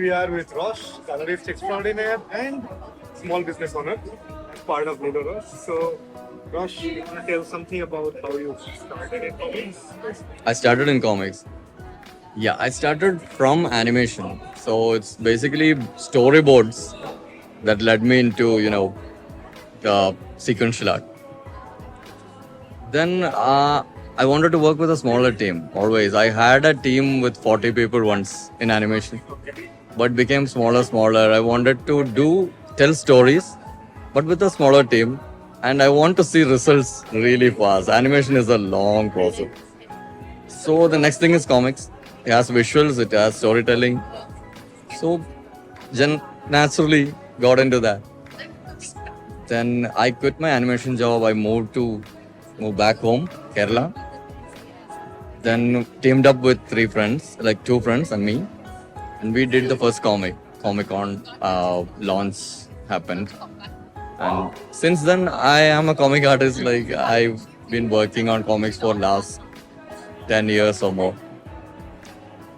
we are with Rosh, colorist extraordinaire and small business owner as part of Bengaluru. So, Rosh, you want to tell something about how you started in comics? I started in comics. Yeah, I started from animation. So it's basically storyboards that led me into, the sequential art. Then I wanted to work with a smaller team. Always, I had a team with 40 people once in animation, Okay. but became smaller. I wanted to tell stories, but with a smaller team, and I want to see results really fast. Animation is a long process. So the next thing is comics. It has visuals, it has storytelling. So naturally got into that. Then I quit my animation job. I moved back home, Kerala. Then teamed up with three friends, like two friends and me, and we did the first Comic Con launch happened. And since then, I am a comic artist. Like I've been working on comics for last 10 years or more.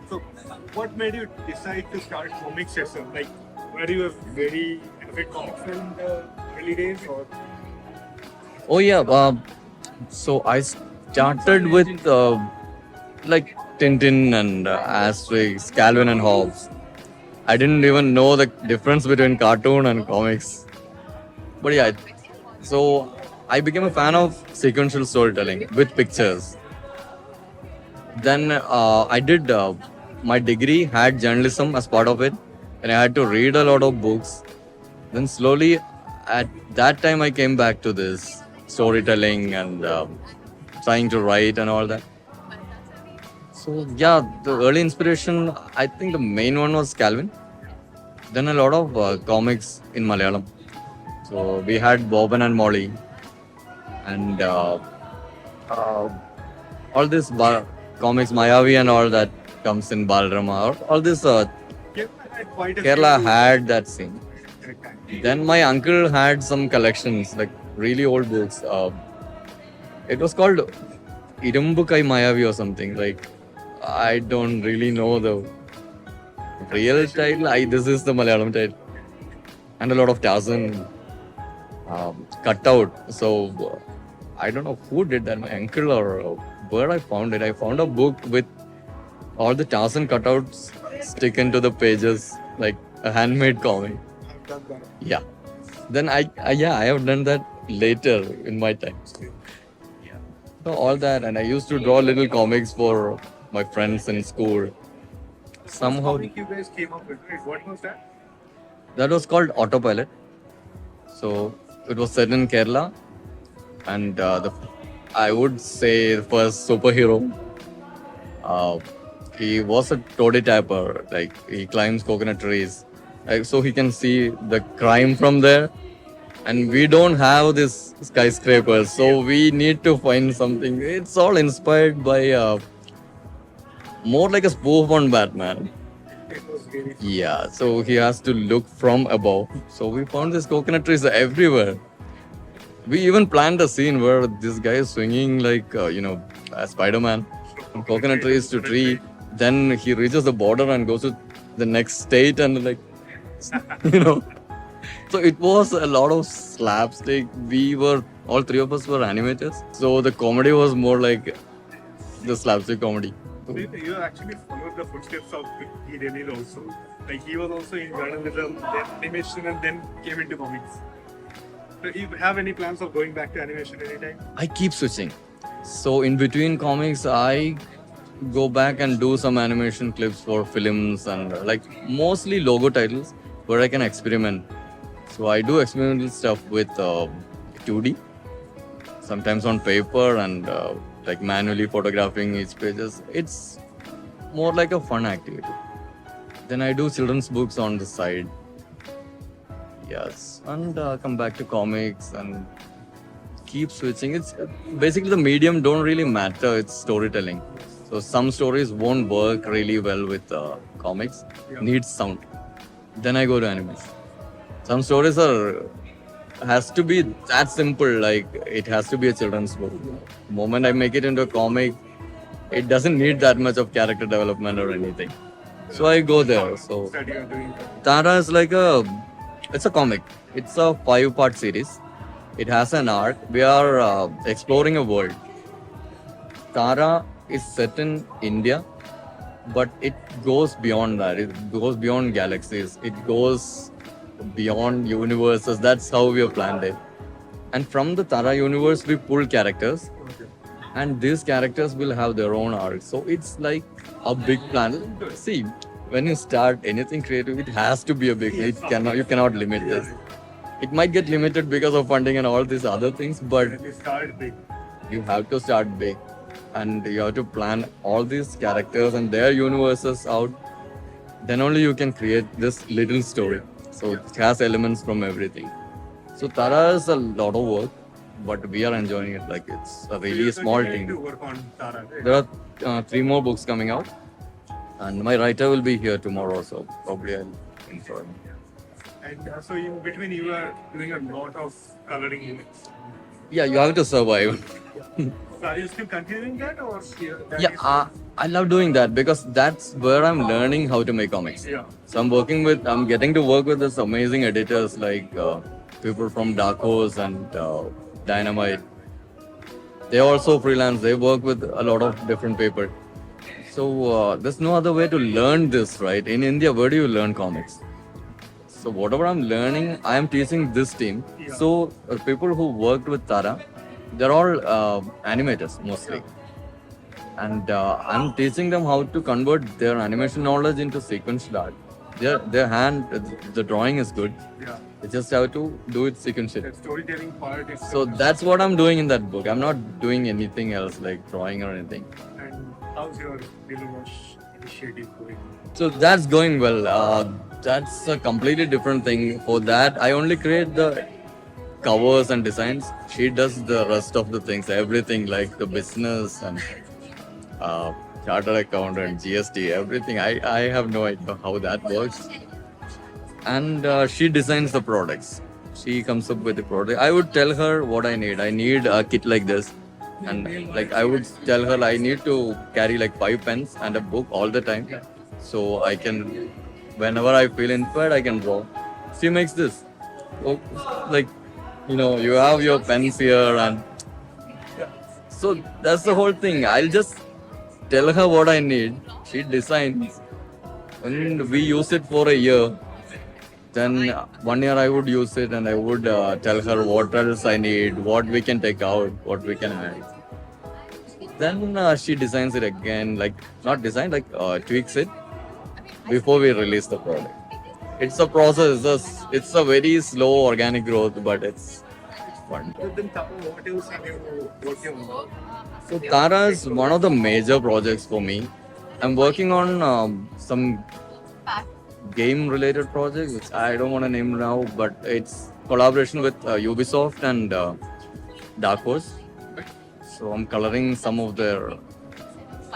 So, what made you decide to start comics yourself? Like, were you a very avid comic fan in the early days, or Oh yeah, so I started with like Tintin and Asterix, Calvin and Hobbes. I didn't even know the difference between cartoon and comics. But yeah, so I became a fan of sequential storytelling with pictures. Then I did my degree had journalism as part of it, and I had to read a lot of books. Then slowly, at that time, I came back to this storytelling and trying to write and all that. So yeah, the early inspiration, I think the main one was Calvin. Then a lot of comics in Malayalam. So we had Boban and Molly, and uh, all this comics, Mayavi and all that comes in Balarama. All this Kerala had quite a Kerala few had that scene. characters. Then my uncle had some collections, like really old books. It was called Irumbukai Mayavi or something. Like I don't really know the real title. This is the Malayalam title, and a lot of Tarzan cut out. So I don't know who did that, my uncle or where I found it. I found a book with all the Tarzan cutouts stick into the pages, like a handmade comic. I've done that. Yeah. Then I have done that later in my time. So all that, and I used to draw little comics for my friends in school. Somehow Comic you guys came up with, right? What was that? that was called Autopilot. So it was set in Kerala, and I would say the first superhero. Uh, he was a toady tapper, like he climbs coconut trees, like, so he can see the crime from there. And we don't have this skyscrapers, so we need to find something. It's all inspired by more like a spoof on Batman. It was really Yeah, so he has to look from above. So we found these coconut trees everywhere. We even planned a scene where this guy is swinging like, a Spider-Man from coconut trees to tree. Then he reaches the border and goes to the next state and like, you know. So it was a lot of slapstick. All three of us were animators. So the comedy was more like the slapstick comedy. So you actually followed the footsteps of P. Delil also. Like he was also in journalism, then animation, and then came into comics. So you have any plans of going back to animation anytime? I keep switching. So in between comics, I go back and do some animation clips for films and like mostly logo titles where I can experiment. So I do experimental stuff with 2D, sometimes on paper and like manually photographing each pages. It's more like a fun activity. Then I do children's books on the side. Yes, and come back to comics and keep switching. It's basically the medium don't really matter. It's storytelling. So some stories won't work really well with comics. Needs sound. Then I go to animation. Some stories has to be that simple. Like it has to be a children's book. The moment I make it into a comic, it doesn't need that much of character development or anything. So I go there. So that you are doing? Tara is like it's a comic. It's a 5-part series. It has an arc. We are exploring a world. Tara is set in India, but it goes beyond that. It goes beyond galaxies. It goes beyond universes. That's how we have planned it. And from the Tara universe, we pull characters, Okay. and these characters will have their own arc. So it's like a big plan. See, when you start anything creative, it has to be a big. You cannot limit this. It might get limited because of funding and all these other things, but And you started big. you have to start big, and you have to plan all these characters and their universes out. Then only you can create this little story. So it has elements from everything. So Tara is a lot of work, but we are enjoying it. Like it's a really small To team. work on Tara. Right? There are 3 more books coming out, and my writer will be here tomorrow. So probably I'll inform. And so in between you are doing a lot of coloring units. Yeah, you have to survive. So are you still continuing that or that Yeah, is- I love doing that because that's where I'm learning how to make comics. yeah. So I'm getting to work with this amazing editors like people from Dark Horse and Dynamite. They also freelance. They work with a lot of different people. So there's no other way to learn this, right? In India, where do you learn comics? So whatever I'm learning, I am teaching this team. Yeah. So people who worked with Tara, they're all animators mostly. And I'm teaching them how to convert their animation knowledge into sequential art. The drawing is good. Yeah. They just have to do it sequentially. The storytelling part is So that's what I'm doing in that book. I'm not doing anything else like drawing or anything. and how's your Rosh initiative going? So that's going well. That's a completely different thing. For that, I only create the covers and designs. She does the rest of the things, everything like the business and charter account and GST, everything. I have no idea how that works. And she designs the products. She comes up with the product. I would tell her what I need. I need a kit like this. And like I would tell her I need to carry like 5 pens and a book all the time. So I can, whenever I feel inspired, I can draw. She makes this. Oh, like, you have your pens here and so that's the whole thing. I'll just tell her what I need. She designs and we use it for a year. Then 1 year I would use it and I would tell her what else I need, what we can take out, what we can add. Then she designs it again, like not design, like tweaks it before we release the product. It's a process. It's a very slow organic growth, but it's fun. Then what else are you working on? So Tara is one of the major projects for me. I'm working on some game-related projects, which I don't want to name now, but it's collaboration with Ubisoft and Dark Horse. So I'm coloring some of their.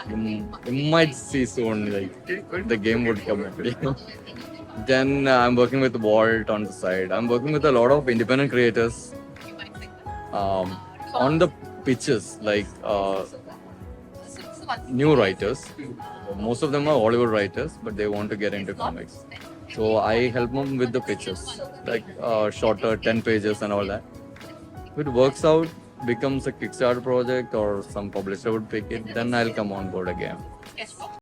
You might see soon, like the game would come. Then I'm working with Walt on the side. I'm working with a lot of independent creators on the pitches, like new writers. Most of them are Hollywood writers, but they want to get into comics. So I help them with the pitches, like shorter 10 pages and all that. If it works out, becomes a Kickstarter project or some publisher would pick it, then I'll come on board again.